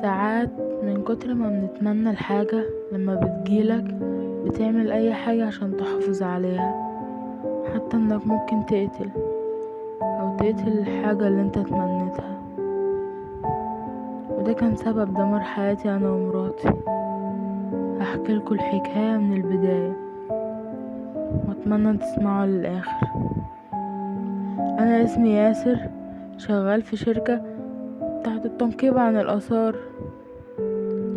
ساعات من كتر ما بنتمنى الحاجة لما بتجيلك بتعمل اي حاجة عشان تحافظ عليها، حتى انك ممكن تقتل الحاجة اللي انت تمنيتها. وده كان سبب دمار حياتي انا ومراتي. هحكي لكم الحكاية من البداية واتمنى تسمعوا للاخر. انا اسمي ياسر، شغال في شركة تحت التنقيب عن الاثار.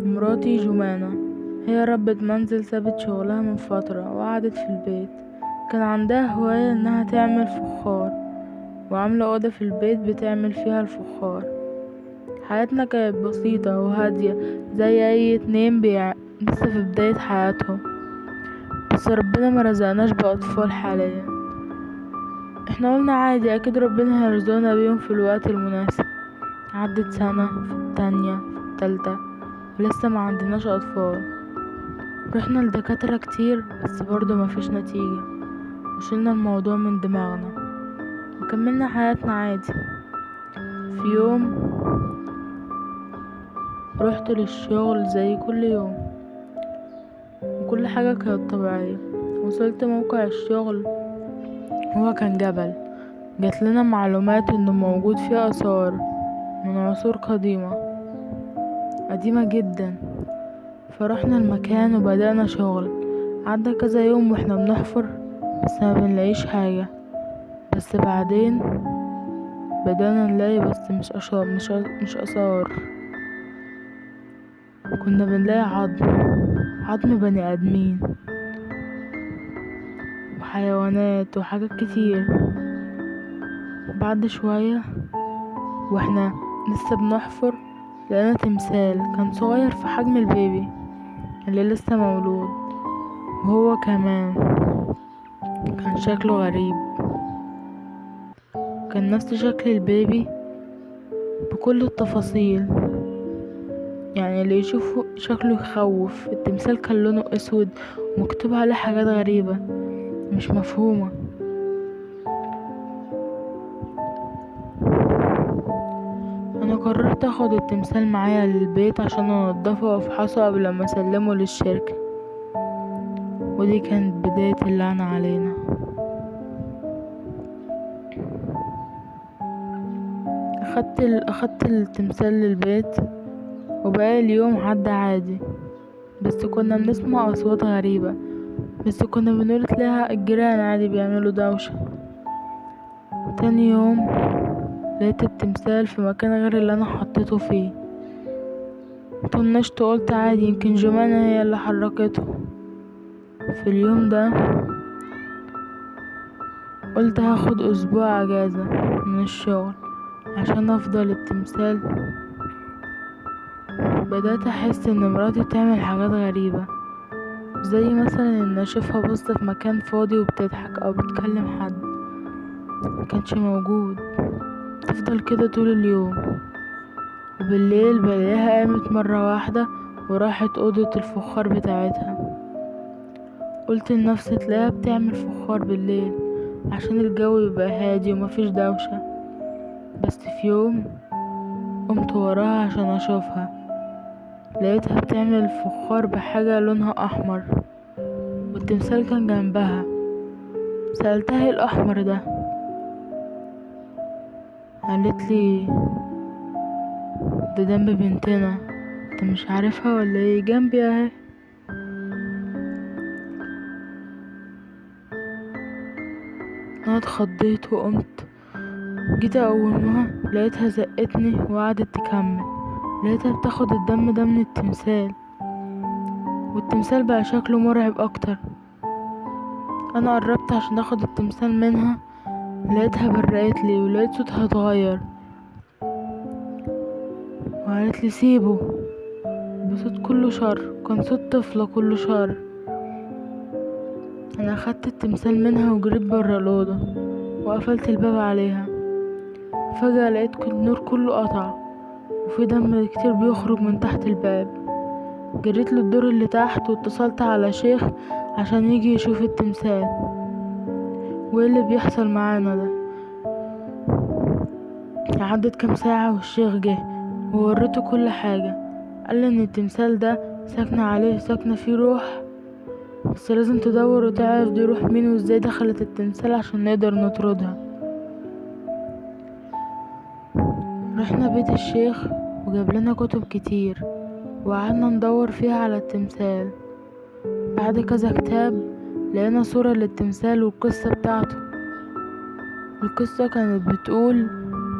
مراتي جمانة هي ربة منزل، سابت شغلها من فترة وقعدت في البيت. كان عندها هواية انها تعمل فخار، وعاملة اوضة في البيت بتعمل فيها الفخار. حياتنا كانت بسيطة وهادية زي اي اتنين لسه في بداية حياتهم، بس ربنا ما رزقناش باطفال حاليا. احنا قلنا عادي، اكيد ربنا هيرزقنا بيهم في الوقت المناسب. عدت سنة، في التانية، في التالتة، ولسه ما عندناش اطفال. رحنا لدكاترة كتير بس برضو مفيش نتيجة، وشلنا الموضوع من دماغنا وكملنا حياتنا عادي. في يوم رحت للشغل زي كل يوم، وكل حاجة كانت طبيعية. وصلت موقع الشغل، هو كان جبل. جات لنا معلومات انه موجود فيه آثار من عصور قديمة جدا. فرحنا المكان وبدأنا شغل. عدى كذا يوم واحنا بنحفر بس ما بنلاقيش حاجة. بس بعدين بدأنا نلاقي، بس مش آثار. كنا بنلاقي عظم بني آدمين وحيوانات وحاجات كتير. بعد شوية واحنا لسه بنحفر لقينا تمثال كان صغير في حجم البيبي اللي لسه مولود، وهو كمان كان شكله غريب. كان نفس شكل البيبي بكل التفاصيل، يعني اللي يشوفه شكله يخوف. التمثال كان لونه اسود ومكتوب عليه حاجات غريبة مش مفهومة. انا قررت اخد التمثال معايا للبيت عشان انضفه وافحصه قبل ما اسلمه للشركة، ودي كانت بداية اللعنة علينا. اخدت التمثال للبيت، وبقى اليوم عدى عادي، بس كنا بنسمع اصوات غريبة. بس كنا بنقول تلاقيها الجيران عادي بيعملوا دوشة. تاني يوم لقيت التمثال في مكان غير اللي انا حطيته فيه. طنشت وقلت عادي، يمكن جمانة هي اللي حركته. في اليوم ده قلت هاخد اسبوع اجازة من الشغل عشان افضل التمثال. بدأت احس ان مراتي بتعمل حاجات غريبة، زي مثلا ان اشوفها باصة في مكان فاضي وبتضحك او بتكلم حد مكانش موجود. تفضل كده طول اليوم، وبالليل بلاقيها قامت مرة واحدة وراحت اوضة الفخار بتاعتها. قلت لنفسي تلاقيها بتعمل فخار بالليل عشان الجو يبقى هادي ومفيش دوشة. بس في يوم قمت وراها عشان اشوفها، لقيتها بتعمل فخار بحاجة لونها احمر، والتمثال كان جنبها. سألتها ايه الاحمر ده؟ قالت لي ده جنب بنتنا. انت مش عارفها ولا ايه؟ جنبي اهي. انا اتخضيت وقمت. جيت اقومها لقيتها زقتني وقعدت تكمل. لقيتها بتاخد الدم ده من التمثال، والتمثال بقى شكله مرعب اكتر. انا قربت عشان اخد التمثال منها، لقيتها برقت لي ولقيت صوتها اتغير وقالت لي سيبه، بصوت كله شر. كان صوت طفلة كله شر. انا اخدت التمثال منها وجريت برا الاوضه وقفلت الباب عليها. فجأة لقيت النور كله قطع وفي دم كتير بيخرج من تحت الباب. جريت للدور اللي تحت واتصلت على شيخ عشان يجي يشوف التمثال وايه اللي بيحصل معانا ده. عدت كام ساعة والشيخ جه ووريته كل حاجة. قال ان التمثال ده ساكنة فيه روح، بس لازم تدور وتعرف دي روح مين وازاي دخلت التمثال عشان نقدر نطردها. رحنا بيت الشيخ وجاب لنا كتب كتير وقعدنا ندور فيها على التمثال. بعد كذا كتاب لقينا صورة للتمثال والقصة بتاعته. القصة كانت بتقول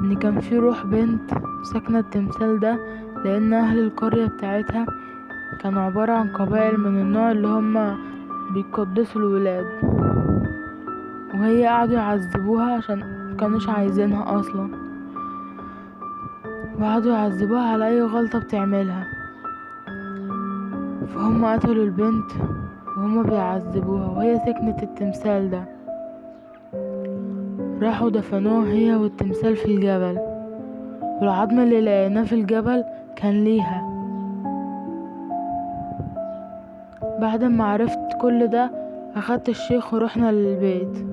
ان كان في روح بنت ساكنة التمثال ده، لان اهل القرية بتاعتها كانوا عبارة عن قبائل من النوع اللي هما بيقدسوا الولاد، وهي قعدوا يعذبوها عشان مكانوش عايزينها اصلا، وقعدوا يعذبوها على اي غلطة بتعملها. فهم قتلوا البنت وهما بيعذبوها وهي سكنت التمثال ده. راحوا دفنوها هي والتمثال في الجبل، والعظم اللي لقيناه في الجبل كان ليها. بعد ما عرفت كل ده اخدت الشيخ ورحنا للبيت.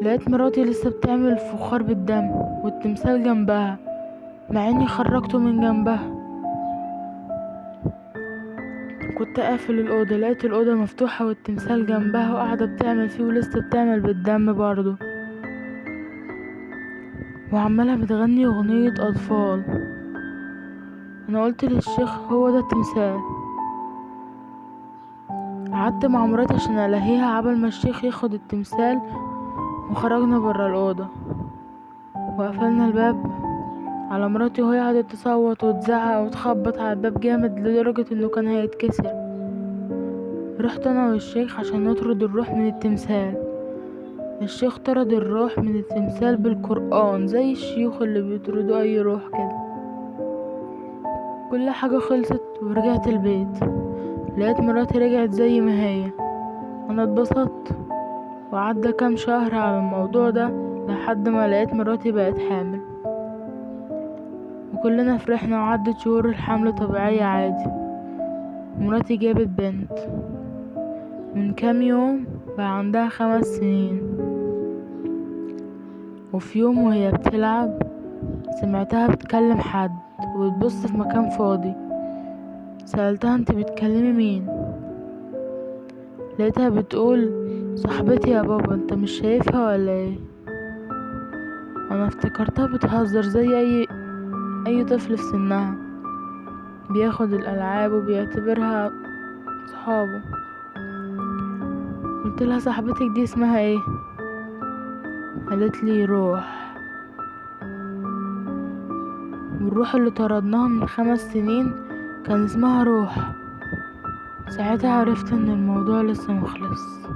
لقيت مراتي لسه بتعمل فخار بالدم والتمثال جنبها، مع اني خرجته من جنبها. كنت قافل الأوضة، لقيت الأوضة مفتوحة والتمثال جنبها وقاعدة بتعمل فيه ولسه بتعمل بالدم برضه، وعمالة بتغني أغنية أطفال. أنا قلت للشيخ هو ده التمثال. قعدت مع مراتي عشان ألهيها عبال ما الشيخ ياخد التمثال، وخرجنا برا الأوضة وقفلنا الباب على مراتي، وهي قعدت تصوت وتزعق وتخبط على الباب جامد لدرجة انه كان هيتكسر. رحت انا والشيخ عشان نطرد الروح من التمثال. الشيخ طرد الروح من التمثال بالقرآن زي الشيوخ اللي بيطردوا اي روح كده. كل حاجة خلصت ورجعت البيت، لقيت مراتي رجعت زي ما هي. انا اتبسطت، وعدى كام شهر على الموضوع ده لحد ما لقيت مراتي بقت حامل، وكلنا فرحنا وعدت شهور الحمل طبيعية عادي. مراتي جابت بنت من كام يوم، بقى عندها 5 سنين. وفي يوم وهي بتلعب سمعتها بتكلم حد وبتبص في مكان فاضي. سألتها انت بتكلمي مين؟ لقيتها بتقول صاحبتي يا بابا، انت مش شايفها ولا ايه؟ انا افتكرتها بتهزر زي اي طفل في سنها بياخد الالعاب وبيعتبرها صحابه. قلت لها صاحبتك دي اسمها ايه؟ قالت لي روح. والروح اللي طردناها من 5 سنين كان اسمها روح. ساعتها عرفت ان الموضوع لسه مخلص.